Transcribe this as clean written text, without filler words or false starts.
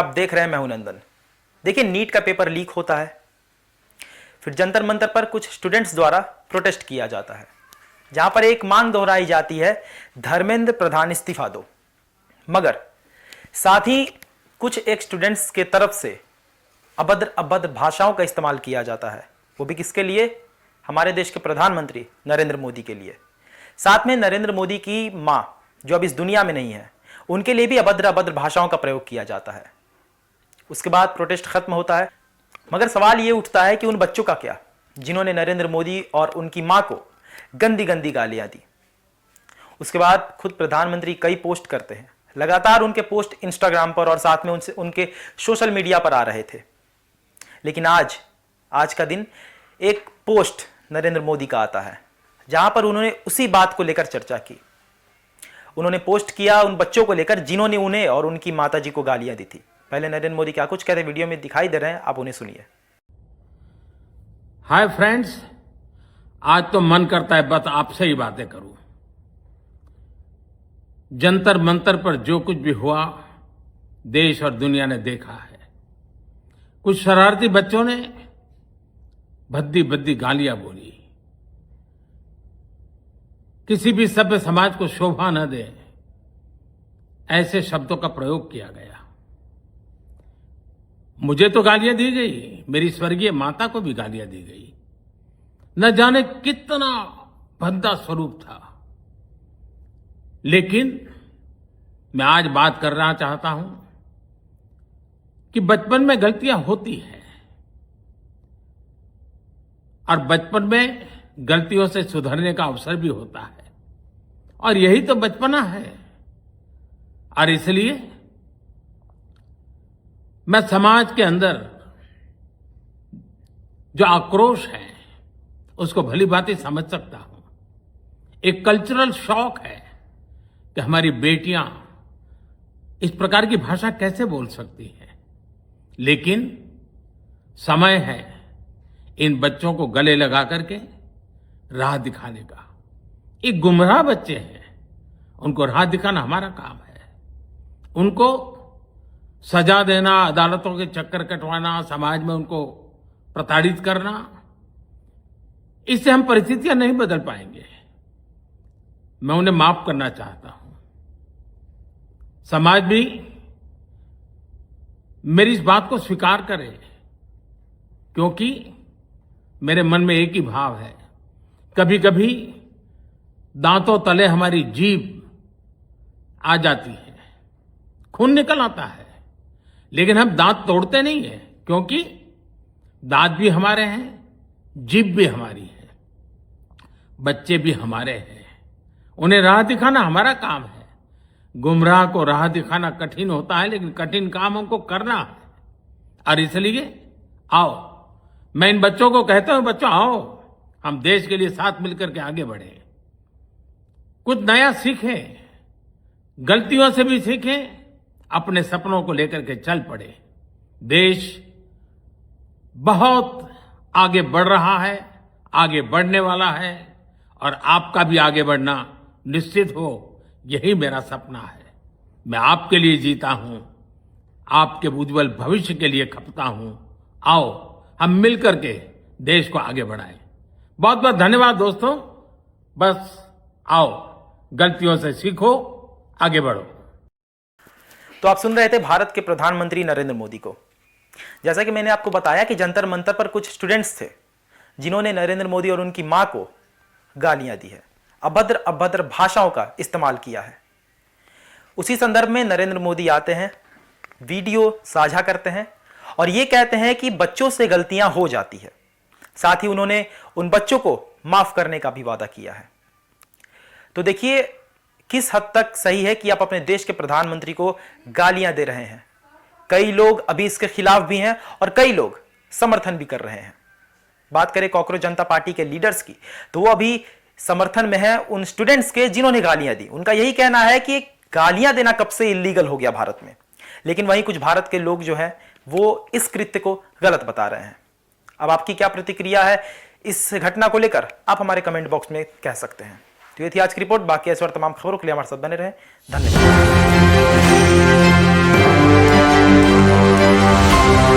आप देख रहे हैं, मैं हूं नंदन। देखिए, नीट का पेपर लीक होता है, फिर जंतर मंतर पर कुछ स्टूडेंट्स द्वारा प्रोटेस्ट किया जाता है, जहां पर एक मांग दोहराई जाती है, धर्मेंद्र प्रधान इस्तीफा दो। मगर साथ ही कुछ एक स्टूडेंट्स के तरफ से अभद्र अभद्र भाषाओं का इस्तेमाल किया जाता है, वो भी किसके लिए? हमारे देश के प्रधानमंत्री नरेंद्र मोदी के लिए। साथ में नरेंद्र मोदी की मां, जो अब इस दुनिया में नहीं है, उनके लिए भी अभद्र अभद्र भाषाओं का प्रयोग किया जाता है। उसके बाद प्रोटेस्ट खत्म होता है, मगर सवाल यह उठता है कि उन बच्चों का क्या, जिन्होंने नरेंद्र मोदी और उनकी मां को गंदी गंदी गालियां दी। उसके बाद खुद प्रधानमंत्री कई पोस्ट करते हैं, लगातार उनके पोस्ट इंस्टाग्राम पर और साथ में उनके सोशल मीडिया पर आ रहे थे। लेकिन आज का दिन एक पोस्ट नरेंद्र मोदी का आता है, जहां पर उन्होंने उसी बात को लेकर चर्चा की। उन्होंने पोस्ट किया उन बच्चों को लेकर जिन्होंने उन्हें और उनकी माताजी को गालियां दी थी। पहले नरेंद्र मोदी क्या कुछ कहते वीडियो में दिखाई दे रहे हैं, आप उन्हें सुनिए। हाय फ्रेंड्स, आज तो मन करता है बस आपसे ही बातें करूं। जंतर मंतर पर जो कुछ भी हुआ, देश और दुनिया ने देखा है। कुछ शरारती बच्चों ने भद्दी भद्दी गालियां बोली। किसी भी सभ्य समाज को शोभा न दे ऐसे शब्दों का प्रयोग किया गया। मुझे तो गालियां दी गई, मेरी स्वर्गीय माता को भी गालियां दी गई। न जाने कितना भद्दा स्वरूप था। लेकिन मैं आज बात करना चाहता हूं कि बचपन में गलतियां होती हैं और बचपन में गलतियों से सुधरने का अवसर भी होता है, और यही तो बचपना है। और इसलिए मैं समाज के अंदर जो आक्रोश है उसको भली भांति समझ सकता हूं। एक कल्चरल शॉक है कि हमारी बेटियां इस प्रकार की भाषा कैसे बोल सकती हैं। लेकिन समय है इन बच्चों को गले लगा करके राह दिखाने का। ये गुमराह बच्चे हैं, उनको राह दिखाना हमारा काम है। उनको सजा देना, अदालतों के चक्कर कटवाना, समाज में उनको प्रताड़ित करना, इससे हम परिस्थितियां नहीं बदल पाएंगे। मैं उन्हें माफ करना चाहता हूं। समाज भी मेरी इस बात को स्वीकार करे, क्योंकि मेरे मन में एक ही भाव है। कभी कभी दांतों तले हमारी जीभ आ जाती है, खून निकल आता है, लेकिन हम दांत तोड़ते नहीं है, क्योंकि दांत भी हमारे हैं, जीभ भी हमारी है, बच्चे भी हमारे हैं। उन्हें राह दिखाना हमारा काम है। गुमराह को राह दिखाना कठिन होता है, लेकिन कठिन काम हमको करना है। और इसलिए आओ, मैं इन बच्चों को कहता हूं, बच्चों आओ, हम देश के लिए साथ मिलकर के आगे बढ़े, कुछ नया सीखें, गलतियों से भी सीखें, अपने सपनों को लेकर के चल पड़े। देश बहुत आगे बढ़ रहा है, आगे बढ़ने वाला है, और आपका भी आगे बढ़ना निश्चित हो, यही मेरा सपना है। मैं आपके लिए जीता हूं, आपके उज्जवल भविष्य के लिए खपता हूं। आओ हम मिलकर के देश को आगे बढ़ाएं। बहुत बहुत धन्यवाद दोस्तों। बस आओ, गलतियों से सीखो, आगे बढ़ो। तो आप सुन रहे थे भारत के प्रधानमंत्री नरेंद्र मोदी को। जैसा कि मैंने आपको बताया कि जंतर मंतर पर कुछ स्टूडेंट्स थे जिन्होंने नरेंद्र मोदी और उनकी मां को गालियां दी है, अभद्र अभद्र भाषाओं का इस्तेमाल किया है। उसी संदर्भ में नरेंद्र मोदी आते हैं, वीडियो साझा करते हैं और ये कहते हैं कि बच्चों से गलतियां हो जाती है। साथ ही उन्होंने उन बच्चों को माफ करने का भी वादा किया है। तो देखिए किस हद तक सही है कि आप अपने देश के प्रधानमंत्री को गालियां दे रहे हैं। कई लोग अभी इसके खिलाफ भी हैं और कई लोग समर्थन भी कर रहे हैं। बात करें कॉकरोच जनता पार्टी के लीडर्स की, तो वो अभी समर्थन में है उन स्टूडेंट्स के जिन्होंने गालियां दी। उनका यही कहना है कि गालियां देना कब से इलीगल हो गया भारत में। लेकिन वहीं कुछ भारत के लोग जो हैं वो इस कृत्य को गलत बता रहे हैं। अब आपकी क्या प्रतिक्रिया है इस घटना को लेकर, आप हमारे कमेंट बॉक्स में कह सकते हैं। तो ये थी आज की रिपोर्ट। बाकी ऐसे और तमाम खबरों के लिए हमारे साथ बने रहें। धन्यवाद।